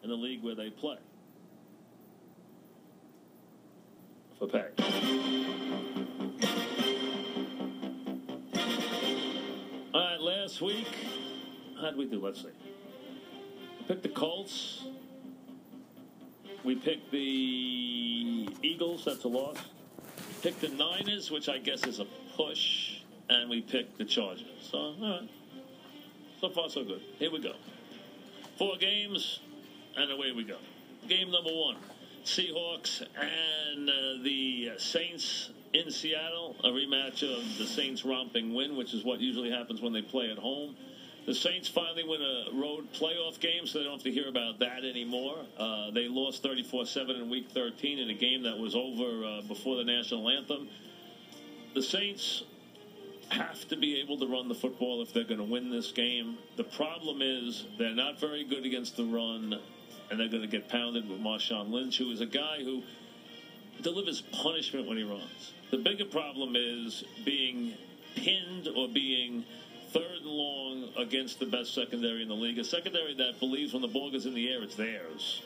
in the league where they play. For pay. All right, last week, how'd we do? Let's see. We picked the Colts. We picked the Eagles. That's a loss. Picked the Niners, which I guess is a push. And we picked the Chargers. So, all right. So far, so good. Here we go. 4 games, and away we go. Game number 1. Seahawks and the Saints in Seattle. A rematch of the Saints' romping win, which is what usually happens when they play at home. The Saints finally win a road playoff game, so they don't have to hear about that anymore. They lost 34-7 in Week 13 in a game that was over before the national anthem. The Saints have to be able to run the football if they're going to win this game. The problem is they're not very good against the run, and they're going to get pounded with Marshawn Lynch, who is a guy who delivers punishment when he runs. The bigger problem is being pinned or being third and long against the best secondary in the league, a secondary that believes when the ball goes in the air, it's theirs.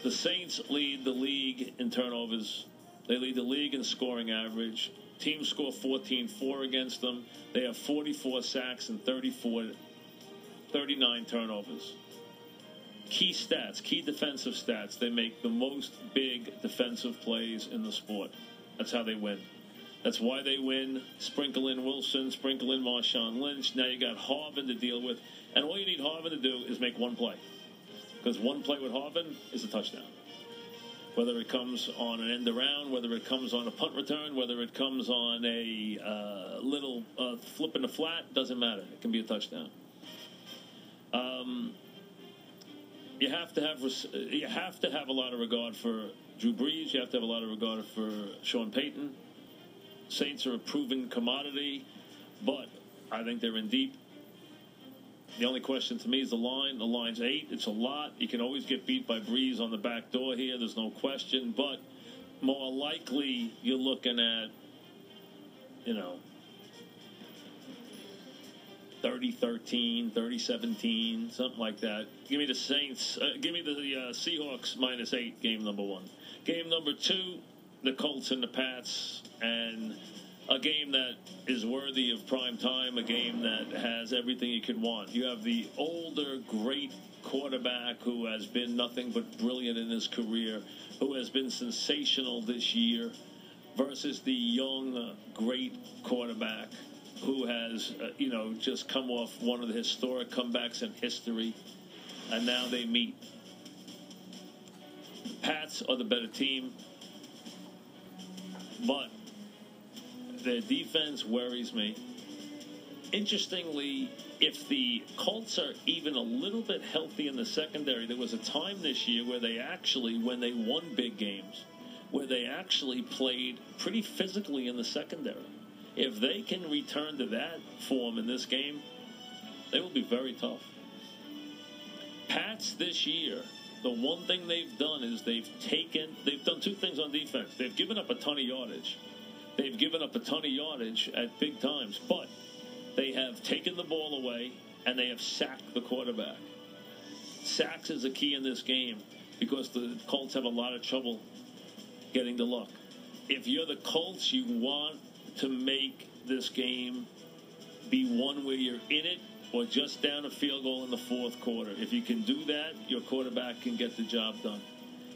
The Saints lead the league in turnovers. They lead the league in scoring average. Teams score 14-4 against them. They have 44 sacks and 39 turnovers. Key stats, key defensive stats. They make the most big defensive plays in the sport. That's how they win. That's why they win. Sprinkle in Wilson, sprinkle in Marshawn Lynch. Now you got Harvin to deal with. And all you need Harvin to do is make one play. Because one play with Harvin is a touchdown. Whether it comes on an end around, whether it comes on a punt return, whether it comes on a little flip in the flat, doesn't matter. It can be a touchdown. You have to have a lot of regard for Drew Brees. You have to have a lot of regard for Sean Payton. Saints are a proven commodity, but I think they're in deep. The only question to me is the line. The line's 8. It's a lot. You can always get beat by Breeze on the back door here. There's no question. But more likely, you're looking at, 30-13, 30-17, something like that. Give me the Saints. Give me the Seahawks -8, game number 1. Game number 2, the Colts and the Pats. And a game that is worthy of prime time, a game that has everything you could want. You have the older, great quarterback who has been nothing but brilliant in his career, who has been sensational this year, versus the young, great quarterback who has, just come off one of the historic comebacks in history, and now they meet. The Pats are the better team, but their defense worries me. Interestingly, if the Colts are even a little bit healthy in the secondary, there was a time this year where they actually, when they won big games, where they actually played pretty physically in the secondary. If they can return to that form in this game, they will be very tough. Pats this year, the one thing they've done is they've done 2 things on defense. They've given up a ton of yardage. They've given up a ton of yardage at big times, but they have taken the ball away and they have sacked the quarterback. Sacks is a key in this game because the Colts have a lot of trouble getting to luck. If you're the Colts, you want to make this game be one where you're in it or just down a field goal in the 4th quarter. If you can do that, your quarterback can get the job done.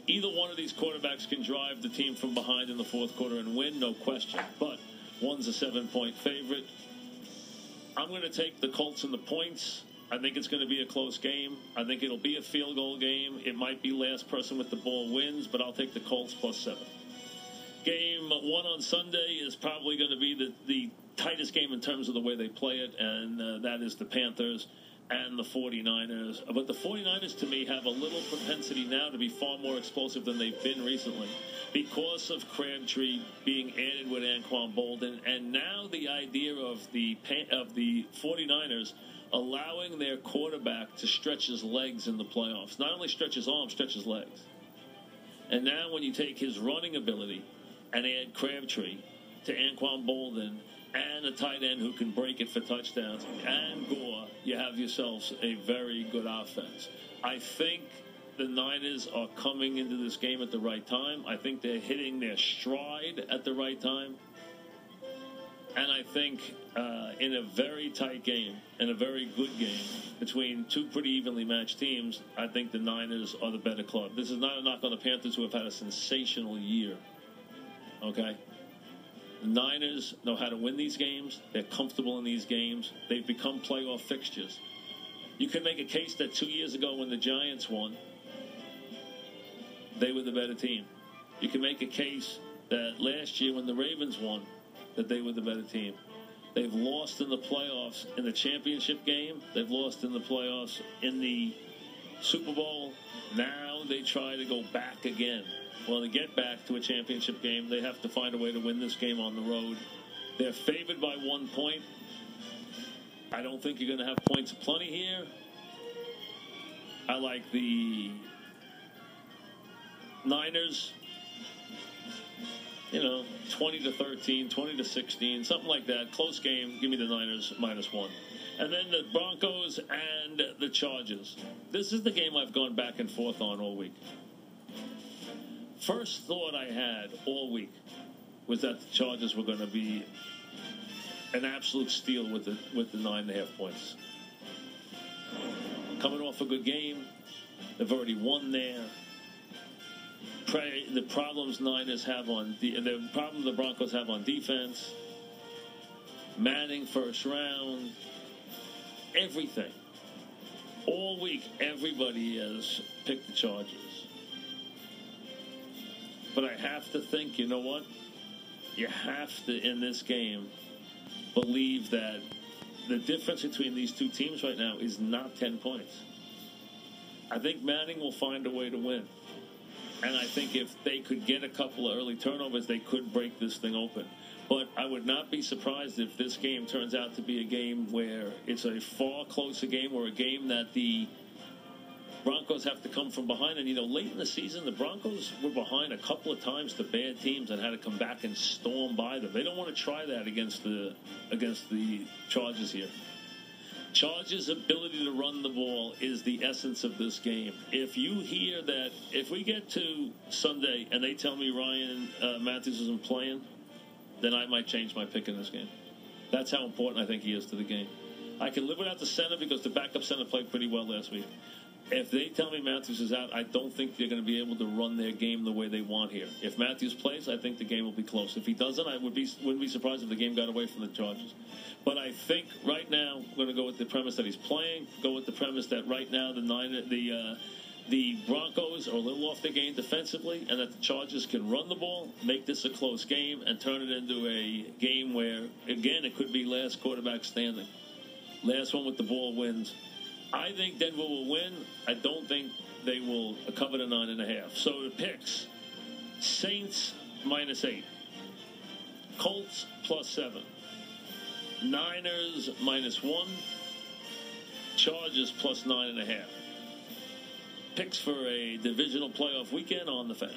Either one of these quarterbacks can drive the team from behind in the 4th quarter and win, no question. But one's a 7-point favorite. I'm going to take the Colts and the points. I think it's going to be a close game. I think it'll be a field goal game. It might be last person with the ball wins, but I'll take the Colts +7. Game 1 on Sunday is probably going to be the tightest game in terms of the way they play it, and that is the Panthers and the 49ers. But the 49ers, to me, have a little propensity now to be far more explosive than they've been recently because of Crabtree being added with Anquan Bolden, and now the idea of the 49ers allowing their quarterback to stretch his legs in the playoffs. Not only stretch his arms, stretch his legs. And now when you take his running ability and add Crabtree to Anquan Bolden and a tight end who can break it for touchdowns and Gore, you have yourselves a very good offense. I think the Niners are coming into this game at the right time. I think they're hitting their stride at the right time. And I think in a very tight game, in a very good game, between two pretty evenly matched teams, I think the Niners are the better club. This is not a knock on the Panthers, who have had a sensational year. Okay? The Niners know how to win these games. They're comfortable in these games. They've become playoff fixtures. You can make a case that 2 years ago when the Giants won, they were the better team. You can make a case that last year when the Ravens won, that they were the better team. They've lost in the playoffs in the championship game. They've lost in the playoffs in the Super Bowl. Now they try to go back again. Well, to get back to a championship game, they have to find a way to win this game on the road. They're favored by 1 point. I don't think you're going to have points aplenty here. I like the Niners, 20-13, 20-16, something like that. Close game. Give me the Niners -1. And then the Broncos and the Chargers. This is the game I've gone back and forth on all week. First thought I had all week was that the Chargers were going to be an absolute steal with the 9.5 points. Coming off a good game, they've already won there. The problems Niners have on the problem the Broncos have on defense. Manning first round, everything. All week, everybody has picked the Chargers. But I have to think, you know what? You have to, in this game, believe that the difference between these two teams right now is not 10 points. I think Manning will find a way to win. And I think if they could get a couple of early turnovers, they could break this thing open. But I would not be surprised if this game turns out to be a game where it's a far closer game, or a game that the Broncos have to come from behind. And, late in the season, the Broncos were behind a couple of times to bad teams and had to come back and storm by them. They don't want to try that against the Chargers here. Chargers' ability to run the ball is the essence of this game. If you hear that, if we get to Sunday and they tell me Ryan Matthews isn't playing, then I might change my pick in this game. That's how important I think he is to the game. I can live without the center because the backup center played pretty well last week. If they tell me Matthews is out, I don't think they're going to be able to run their game the way they want here. If Matthews plays, I think the game will be close. If he doesn't, I wouldn't be surprised if the game got away from the Chargers. But I think right now we're going to go with the premise that he's playing. Go with the premise that right now the Broncos are a little off their game defensively, and that the Chargers can run the ball, make this a close game, and turn it into a game where, again, it could be last quarterback standing. Last one with the ball wins. I think Denver will win. I don't think they will cover the 9.5. So the picks: Saints -8, Colts +7, Niners -1, Chargers +9.5. Picks for a divisional playoff weekend on the Fan.